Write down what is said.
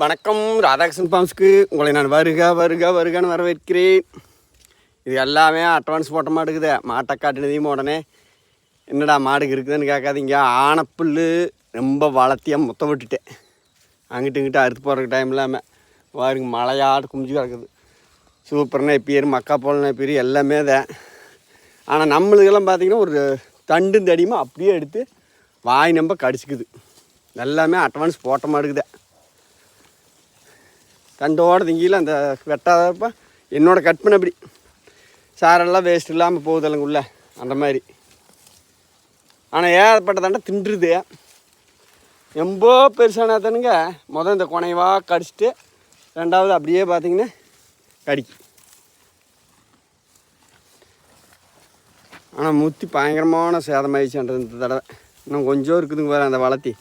வணக்கம், ராதாகிருஷ்ணன் ஃபார்ம்ஸ்க்கு உங்களை நான் வருகன்னு வரவேற்கிறேன். இது எல்லாமே அட்வான்ஸ் போட்ட மாட்டுக்குது. மாட்டை காட்டினதையும் உடனே என்னடா மாடுக்கு இருக்குதுன்னு கேட்காதீங்க. ஆனப்புல் ரொம்ப வளர்த்தியாக முத்த விட்டுட்டேன். அங்கிட்டு இங்கிட்ட அறுத்து போடுற டைம் இல்லாமல் பாருங்க, மழையாடு குமிஞ்சு கிடக்குது. சூப்பர் நெப்பியர், மக்கா போல் நெப்பியர் எல்லாமே தான். ஆனால் நம்மளுக்கெல்லாம் பார்த்திங்கன்னா ஒரு தண்டு தடியுமா அப்படியே எடுத்து வாய் நம்ப கடிச்சிக்குது. எல்லாமே அட்வான்ஸ் போட்ட மாட்டுக்குது. தண்டோட திங்கியில் அந்த வெட்டாதப்ப என்னோட கட் பண்ண அப்படி சாரெல்லாம் வேஸ்ட் இல்லாமல் போகுதல்லைங்க உள்ள அந்த மாதிரி. ஆனால் ஏற்பட்ட தண்டை தின்றுது. ரொம்ப பெருசானதானுங்க இந்த குனைவாக கடிச்சிட்டு ரெண்டாவது அப்படியே பார்த்திங்கன்னா கடிக்கு. ஆனால் முத்தி பயங்கரமான சேதமாயிடுச்சுன்றது இந்த தடவை. இன்னும் கொஞ்சம் இருக்குதுங்க வேறு அந்த வளர்த்தி.